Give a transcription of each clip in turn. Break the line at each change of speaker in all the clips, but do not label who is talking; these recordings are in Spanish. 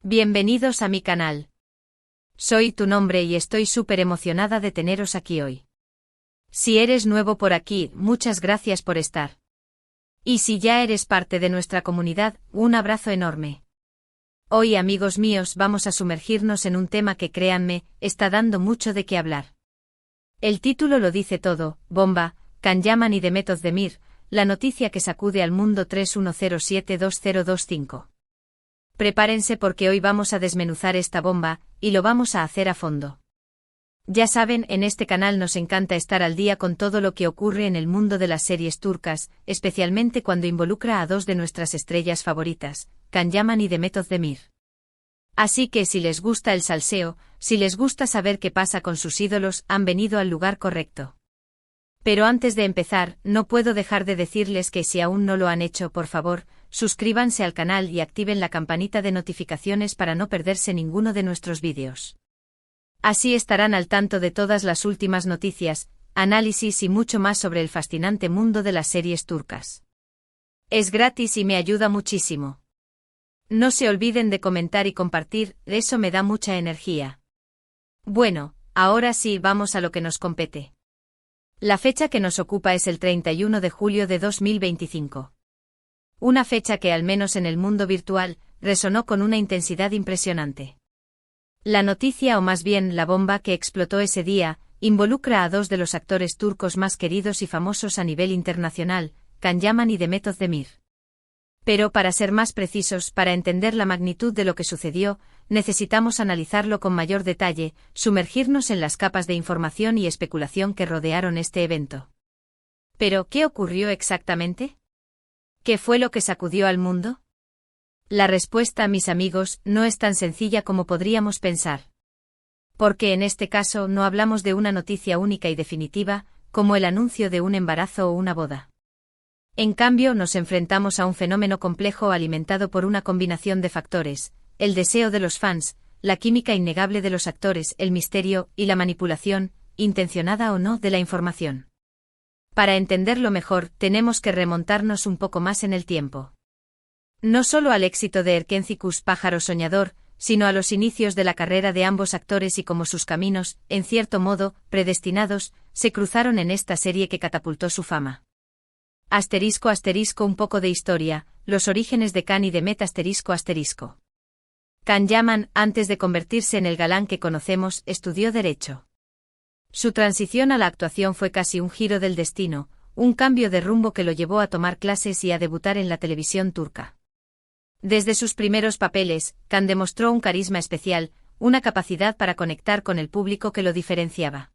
Bienvenidos a mi canal. Soy tu nombre y estoy súper emocionada de teneros aquí hoy. Si eres nuevo por aquí, muchas gracias por estar. Y si ya eres parte de nuestra comunidad, un abrazo enorme. Hoy, amigos míos, vamos a sumergirnos en un tema que, créanme, está dando mucho de qué hablar. El título lo dice todo: bomba, Can Yaman y Demet Özdemir, la noticia que sacude al mundo 31072025. Prepárense porque hoy vamos a desmenuzar esta bomba, y lo vamos a hacer a fondo. Ya saben, en este canal nos encanta estar al día con todo lo que ocurre en el mundo de las series turcas, especialmente cuando involucra a dos de nuestras estrellas favoritas, Can Yaman y Demet Özdemir. Así que si les gusta el salseo, si les gusta saber qué pasa con sus ídolos, han venido al lugar correcto. Pero antes de empezar, no puedo dejar de decirles que si aún no lo han hecho, por favor, suscríbanse al canal y activen la campanita de notificaciones para no perderse ninguno de nuestros vídeos. Así estarán al tanto de todas las últimas noticias, análisis y mucho más sobre el fascinante mundo de las series turcas. Es gratis y me ayuda muchísimo. No se olviden de comentar y compartir, eso me da mucha energía. Bueno, ahora sí, vamos a lo que nos compete. La fecha que nos ocupa es el 31 de julio de 2025. Una fecha que, al menos en el mundo virtual, resonó con una intensidad impresionante. La noticia, o más bien la bomba que explotó ese día, involucra a dos de los actores turcos más queridos y famosos a nivel internacional, Can Yaman y Demet Özdemir. Pero para ser más precisos, para entender la magnitud de lo que sucedió, necesitamos analizarlo con mayor detalle, sumergirnos en las capas de información y especulación que rodearon este evento. Pero, ¿qué ocurrió exactamente? ¿Qué fue lo que sacudió al mundo? La respuesta, mis amigos, no es tan sencilla como podríamos pensar. Porque en este caso no hablamos de una noticia única y definitiva, como el anuncio de un embarazo o una boda. En cambio, nos enfrentamos a un fenómeno complejo alimentado por una combinación de factores: el deseo de los fans, la química innegable de los actores, el misterio y la manipulación, intencionada o no, de la información. Para entenderlo mejor, tenemos que remontarnos un poco más en el tiempo. No solo al éxito de Erkenci Pájaro Soñador, sino a los inicios de la carrera de ambos actores y cómo sus caminos, en cierto modo, predestinados, se cruzaron en esta serie que catapultó su fama. ***, un poco de historia, los orígenes de Can y Demet ***. Can Yaman, antes de convertirse en el galán que conocemos, estudió Derecho. Su transición a la actuación fue casi un giro del destino, un cambio de rumbo que lo llevó a tomar clases y a debutar en la televisión turca. Desde sus primeros papeles, Can demostró un carisma especial, una capacidad para conectar con el público que lo diferenciaba.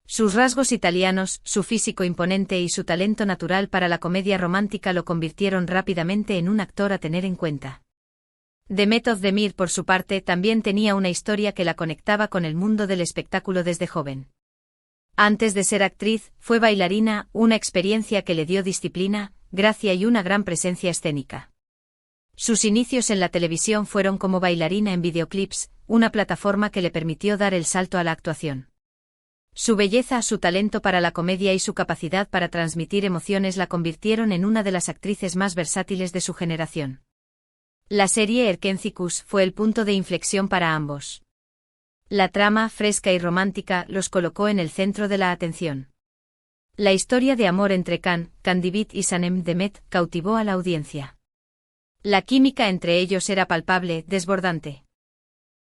Sus rasgos italianos, su físico imponente y su talento natural para la comedia romántica lo convirtieron rápidamente en un actor a tener en cuenta. Demet Özdemir, por su parte, también tenía una historia que la conectaba con el mundo del espectáculo desde joven. Antes de ser actriz, fue bailarina, una experiencia que le dio disciplina, gracia y una gran presencia escénica. Sus inicios en la televisión fueron como bailarina en videoclips, una plataforma que le permitió dar el salto a la actuación. Su belleza, su talento para la comedia y su capacidad para transmitir emociones la convirtieron en una de las actrices más versátiles de su generación. La serie Erkenci fue el punto de inflexión para ambos. La trama, fresca y romántica, los colocó en el centro de la atención. La historia de amor entre Can Divit y Sanem Demet cautivó a la audiencia. La química entre ellos era palpable, desbordante.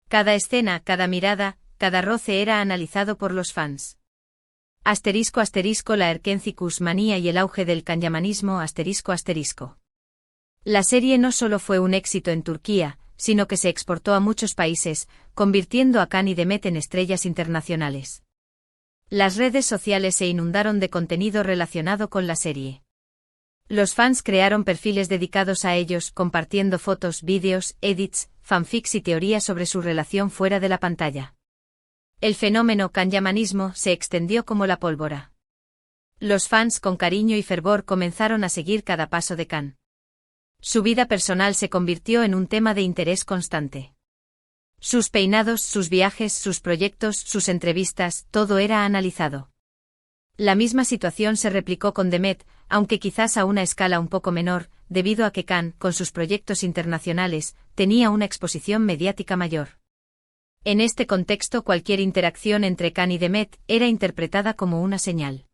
Cada escena, cada mirada, cada roce era analizado por los fans. ***, la Erkenci manía y el auge del canyamanismo ***. La serie no solo fue un éxito en Turquía, sino que se exportó a muchos países, convirtiendo a Can y Demet en estrellas internacionales. Las redes sociales se inundaron de contenido relacionado con la serie. Los fans crearon perfiles dedicados a ellos, compartiendo fotos, vídeos, edits, fanfics y teorías sobre su relación fuera de la pantalla. El fenómeno canyamanismo se extendió como la pólvora. Los fans, con cariño y fervor, comenzaron a seguir cada paso de Can. Su vida personal se convirtió en un tema de interés constante. Sus peinados, sus viajes, sus proyectos, sus entrevistas, todo era analizado. La misma situación se replicó con Demet, aunque quizás a una escala un poco menor, debido a que Cannes, con sus proyectos internacionales, tenía una exposición mediática mayor. En este contexto, cualquier interacción entre Cannes y The Met era interpretada como una señal.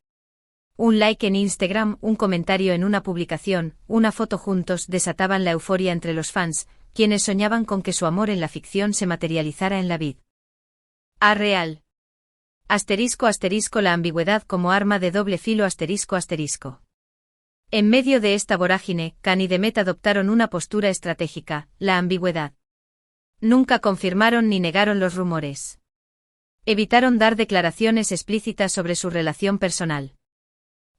Un like en Instagram, un comentario en una publicación, una foto juntos desataban la euforia entre los fans, quienes soñaban con que su amor en la ficción se materializara en la vida real. *** La ambigüedad como arma de doble filo. ***. En medio de esta vorágine, Cannes y The Met adoptaron una postura estratégica, la ambigüedad. Nunca confirmaron ni negaron los rumores. Evitaron dar declaraciones explícitas sobre su relación personal.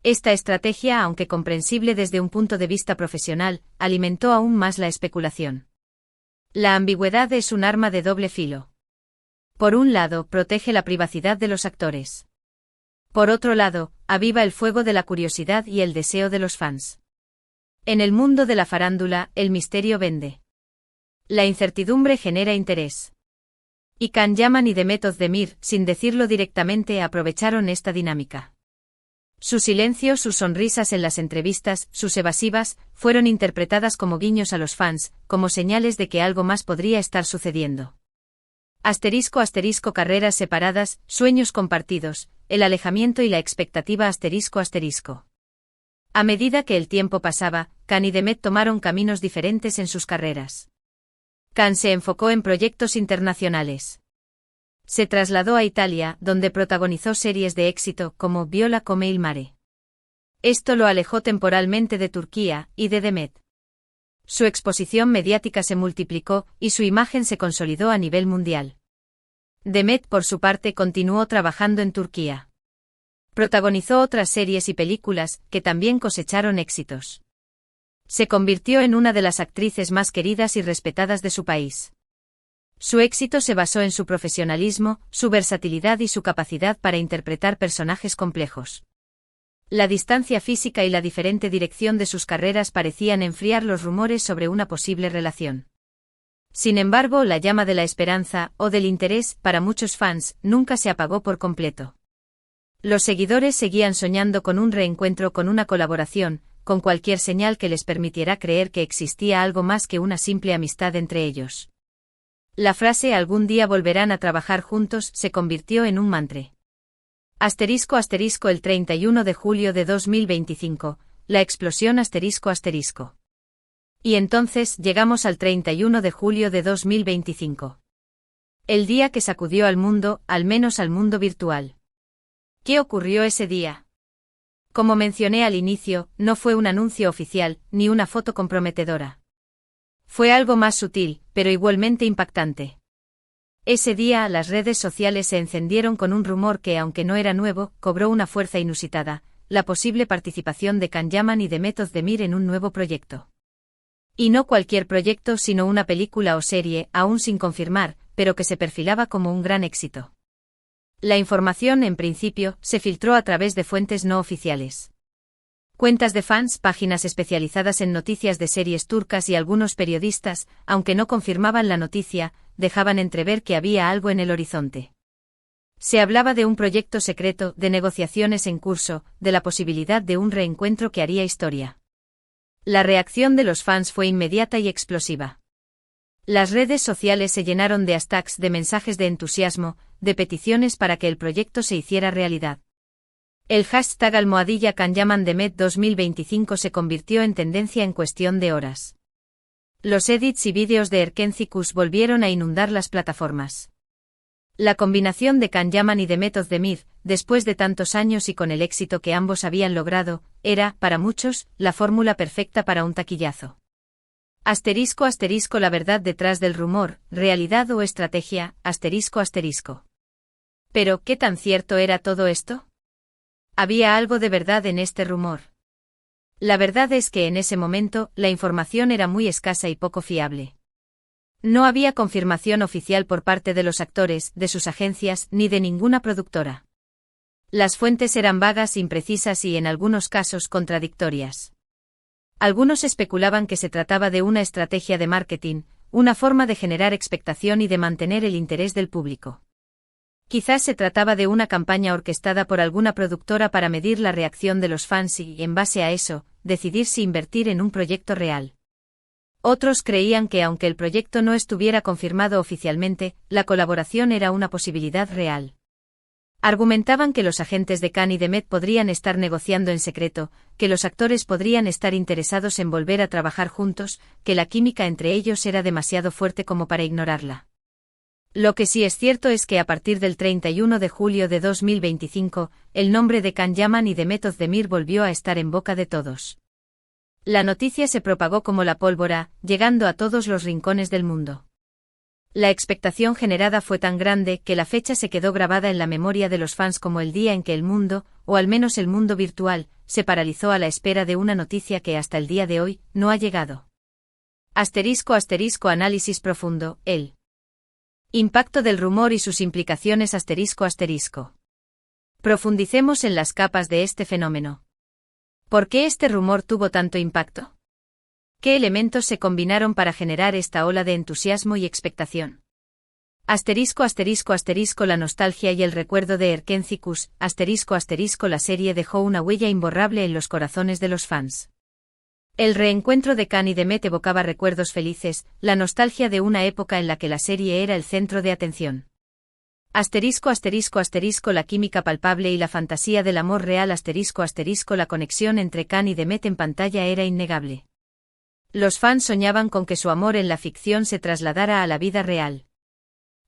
Esta estrategia, aunque comprensible desde un punto de vista profesional, alimentó aún más la especulación. La ambigüedad es un arma de doble filo. Por un lado, protege la privacidad de los actores. Por otro lado, aviva el fuego de la curiosidad y el deseo de los fans. En el mundo de la farándula, el misterio vende. La incertidumbre genera interés. Y Can Yaman y The Met of the Mir, sin decirlo directamente, aprovecharon esta dinámica. Su silencio, sus sonrisas en las entrevistas, sus evasivas, fueron interpretadas como guiños a los fans, como señales de que algo más podría estar sucediendo. ***. Carreras separadas, sueños compartidos, el alejamiento y la expectativa. ***. A medida que el tiempo pasaba, Can y The Met tomaron caminos diferentes en sus carreras. Can se enfocó en proyectos internacionales. Se trasladó a Italia, donde protagonizó series de éxito como Viola come il mare. Esto lo alejó temporalmente de Turquía y de The Met. Su exposición mediática se multiplicó y su imagen se consolidó a nivel mundial. The Met, por su parte, continuó trabajando en Turquía. Protagonizó otras series y películas que también cosecharon éxitos. Se convirtió en una de las actrices más queridas y respetadas de su país. Su éxito se basó en su profesionalismo, su versatilidad y su capacidad para interpretar personajes complejos. La distancia física y la diferente dirección de sus carreras parecían enfriar los rumores sobre una posible relación. Sin embargo, la llama de la esperanza, o del interés, para muchos fans, nunca se apagó por completo. Los seguidores seguían soñando con un reencuentro, con una colaboración, con cualquier señal que les permitiera creer que existía algo más que una simple amistad entre ellos. La frase "algún día volverán a trabajar juntos" se convirtió en un mantra. El 31 de julio de 2025, la explosión. Y entonces llegamos al 31 de julio de 2025. El día que sacudió al mundo, al menos al mundo virtual. ¿Qué ocurrió ese día? Como mencioné al inicio, no fue un anuncio oficial, ni una foto comprometedora. Fue algo más sutil, pero igualmente impactante. Ese día las redes sociales se encendieron con un rumor que, aunque no era nuevo, cobró una fuerza inusitada: la posible participación de Can Yaman y The Met of the Mir en un nuevo proyecto. Y no cualquier proyecto, sino una película o serie, aún sin confirmar, pero que se perfilaba como un gran éxito. La información, en principio, se filtró a través de fuentes no oficiales. Cuentas de fans, páginas especializadas en noticias de series turcas y algunos periodistas, aunque no confirmaban la noticia, dejaban entrever que había algo en el horizonte. Se hablaba de un proyecto secreto, de negociaciones en curso, de la posibilidad de un reencuentro que haría historia. La reacción de los fans fue inmediata y explosiva. Las redes sociales se llenaron de hashtags, de mensajes de entusiasmo, de peticiones para que el proyecto se hiciera realidad. El hashtag #Can Yaman The Met 2025 se convirtió en tendencia en cuestión de horas. Los edits y vídeos de Erken Cikus volvieron a inundar las plataformas. La combinación de Can Yaman y The Met of the Mir, después de tantos años y con el éxito que ambos habían logrado, era, para muchos, la fórmula perfecta para un taquillazo. ***, la verdad detrás del rumor, realidad o estrategia, ***. Pero, ¿qué tan cierto era todo esto? ¿Había algo de verdad en este rumor? La verdad es que en ese momento, la información era muy escasa y poco fiable. No había confirmación oficial por parte de los actores, de sus agencias, ni de ninguna productora. Las fuentes eran vagas, imprecisas y en algunos casos contradictorias. Algunos especulaban que se trataba de una estrategia de marketing, una forma de generar expectación y de mantener el interés del público. Quizás se trataba de una campaña orquestada por alguna productora para medir la reacción de los fans y, en base a eso, decidir si invertir en un proyecto real. Otros creían que aunque el proyecto no estuviera confirmado oficialmente, la colaboración era una posibilidad real. Argumentaban que los agentes de Khan y Demet podrían estar negociando en secreto, que los actores podrían estar interesados en volver a trabajar juntos, que la química entre ellos era demasiado fuerte como para ignorarla. Lo que sí es cierto es que a partir del 31 de julio de 2025, el nombre de Can Yaman y Demet Özdemir volvió a estar en boca de todos. La noticia se propagó como la pólvora, llegando a todos los rincones del mundo. La expectación generada fue tan grande que la fecha se quedó grabada en la memoria de los fans como el día en que el mundo, o al menos el mundo virtual, se paralizó a la espera de una noticia que hasta el día de hoy no ha llegado. *** Análisis profundo, el impacto del rumor y sus implicaciones ***. Profundicemos en las capas de este fenómeno. ¿Por qué este rumor tuvo tanto impacto? ¿Qué elementos se combinaron para generar esta ola de entusiasmo y expectación? ***. La nostalgia y el recuerdo de Erkencikus, ***. La serie dejó una huella imborrable en los corazones de los fans. El reencuentro de Khan y Demet evocaba recuerdos felices, la nostalgia de una época en la que la serie era el centro de atención. ***. La química palpable y la fantasía del amor real ***. La conexión entre Khan y Demet en pantalla era innegable. Los fans soñaban con que su amor en la ficción se trasladara a la vida real.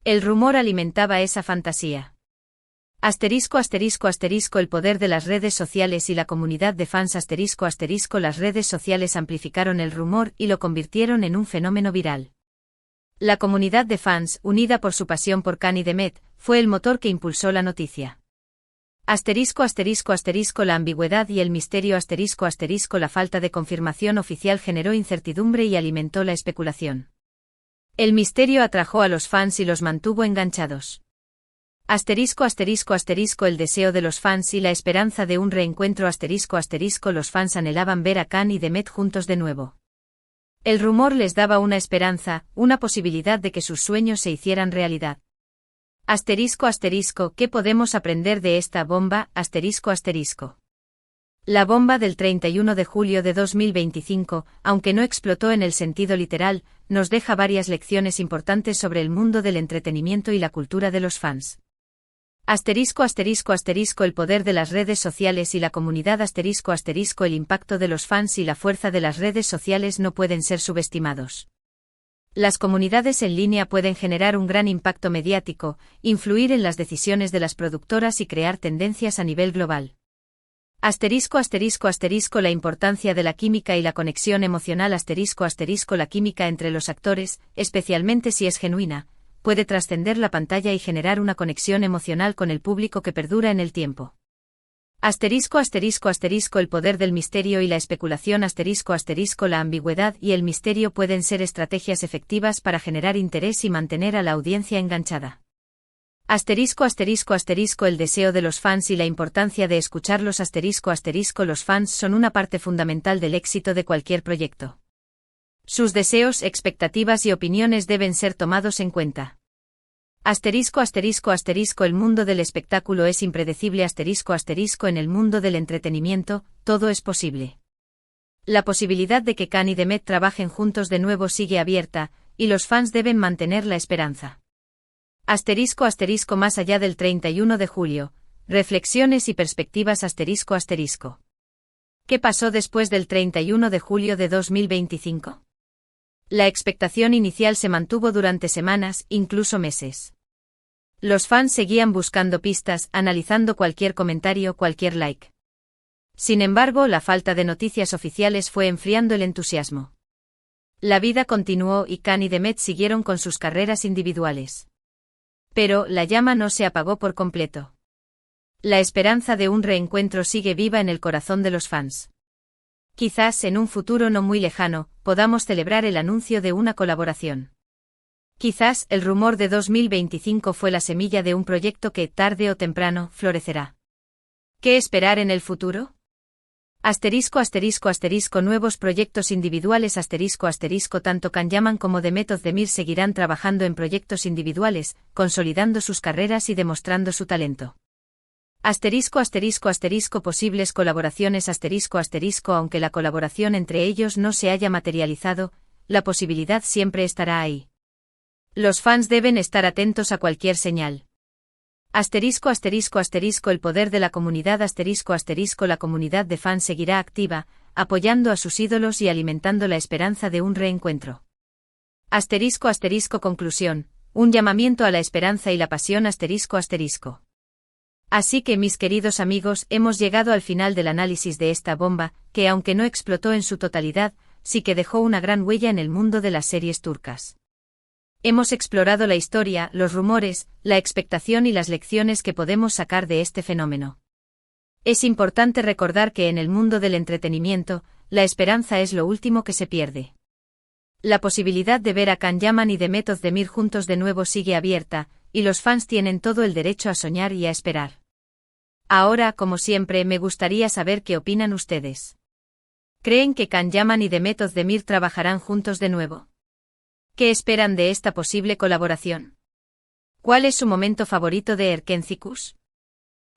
El rumor alimentaba esa fantasía. ***. El poder de las redes sociales y la comunidad de fans ***. Las redes sociales amplificaron el rumor y lo convirtieron en un fenómeno viral. La comunidad de fans, unida por su pasión por Khan y Demet, fue el motor que impulsó la noticia. La ambigüedad y el misterio ***. La falta de confirmación oficial generó incertidumbre y alimentó la especulación. El misterio atrajo a los fans y los mantuvo enganchados. El deseo de los fans y la esperanza de un reencuentro ***. Los fans anhelaban ver a Khan y Demet juntos de nuevo. El rumor les daba una esperanza, una posibilidad de que sus sueños se hicieran realidad. ¿Qué podemos aprender de esta bomba? La bomba del 31 de julio de 2025, aunque no explotó en el sentido literal, nos deja varias lecciones importantes sobre el mundo del entretenimiento y la cultura de los fans. El poder de las redes sociales y la comunidad ***. El impacto de los fans y la fuerza de las redes sociales no pueden ser subestimados. Las comunidades en línea pueden generar un gran impacto mediático, influir en las decisiones de las productoras y crear tendencias a nivel global. La importancia de la química y la conexión emocional ***. La química entre los actores, especialmente si es genuina, puede trascender la pantalla y generar una conexión emocional con el público que perdura en el tiempo. El poder del misterio y la especulación ***. La ambigüedad y el misterio pueden ser estrategias efectivas para generar interés y mantener a la audiencia enganchada. El deseo de los fans y la importancia de escucharlos Los fans son una parte fundamental del éxito de cualquier proyecto. Sus deseos, expectativas y opiniones deben ser tomados en cuenta. El mundo del espectáculo es impredecible En el mundo del entretenimiento, todo es posible. La posibilidad de que Khan y Demet trabajen juntos de nuevo sigue abierta, y los fans deben mantener la esperanza. Más allá del 31 de julio, reflexiones y perspectivas ¿Qué pasó después del 31 de julio de 2025? La expectación inicial se mantuvo durante semanas, incluso meses. Los fans seguían buscando pistas, analizando cualquier comentario, cualquier like. Sin embargo, la falta de noticias oficiales fue enfriando el entusiasmo. La vida continuó y Khan y Demet siguieron con sus carreras individuales. Pero la llama no se apagó por completo. La esperanza de un reencuentro sigue viva en el corazón de los fans. Quizás en un futuro no muy lejano, podamos celebrar el anuncio de una colaboración. Quizás el rumor de 2025 fue la semilla de un proyecto que, tarde o temprano, florecerá. ¿Qué esperar en el futuro? Nuevos proyectos individuales tanto Can Yaman como Demet Özdemir seguirán trabajando en proyectos individuales, consolidando sus carreras y demostrando su talento. Posibles colaboraciones aunque la colaboración entre ellos no se haya materializado, la posibilidad siempre estará ahí. Los fans deben estar atentos a cualquier señal. El poder de la comunidad la comunidad de fans seguirá activa, apoyando a sus ídolos y alimentando la esperanza de un reencuentro. Conclusión, un llamamiento a la esperanza y la pasión Así que mis queridos amigos, hemos llegado al final del análisis de esta bomba, que aunque no explotó en su totalidad, sí que dejó una gran huella en el mundo de las series turcas. Hemos explorado la historia, los rumores, la expectación y las lecciones que podemos sacar de este fenómeno. Es importante recordar que en el mundo del entretenimiento, la esperanza es lo último que se pierde. La posibilidad de ver a Can Yaman y Demet Özdemir juntos de nuevo sigue abierta, y los fans tienen todo el derecho a soñar y a esperar. Ahora, como siempre, me gustaría saber qué opinan ustedes. ¿Creen que Can Yaman y Demet Özdemir trabajarán juntos de nuevo? ¿Qué esperan de esta posible colaboración? ¿Cuál es su momento favorito de Erken Cikus?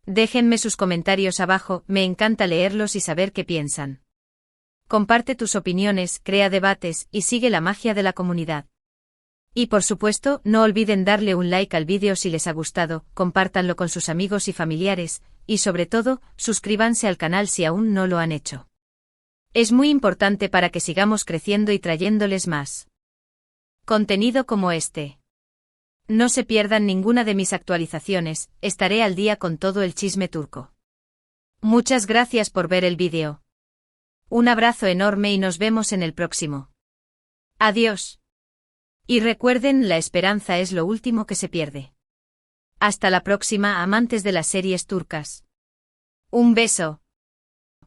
Déjenme sus comentarios abajo, me encanta leerlos y saber qué piensan. Comparte tus opiniones, crea debates y sigue la magia de la comunidad. Y por supuesto, no olviden darle un like al vídeo si les ha gustado, compártanlo con sus amigos y familiares, y sobre todo, suscríbanse al canal si aún no lo han hecho. Es muy importante para que sigamos creciendo y trayéndoles más contenido como este. No se pierdan ninguna de mis actualizaciones, estaré al día con todo el chisme turco. Muchas gracias por ver el vídeo. Un abrazo enorme y nos vemos en el próximo. Adiós. Y recuerden, la esperanza es lo último que se pierde. Hasta la próxima, amantes de las series turcas. Un beso.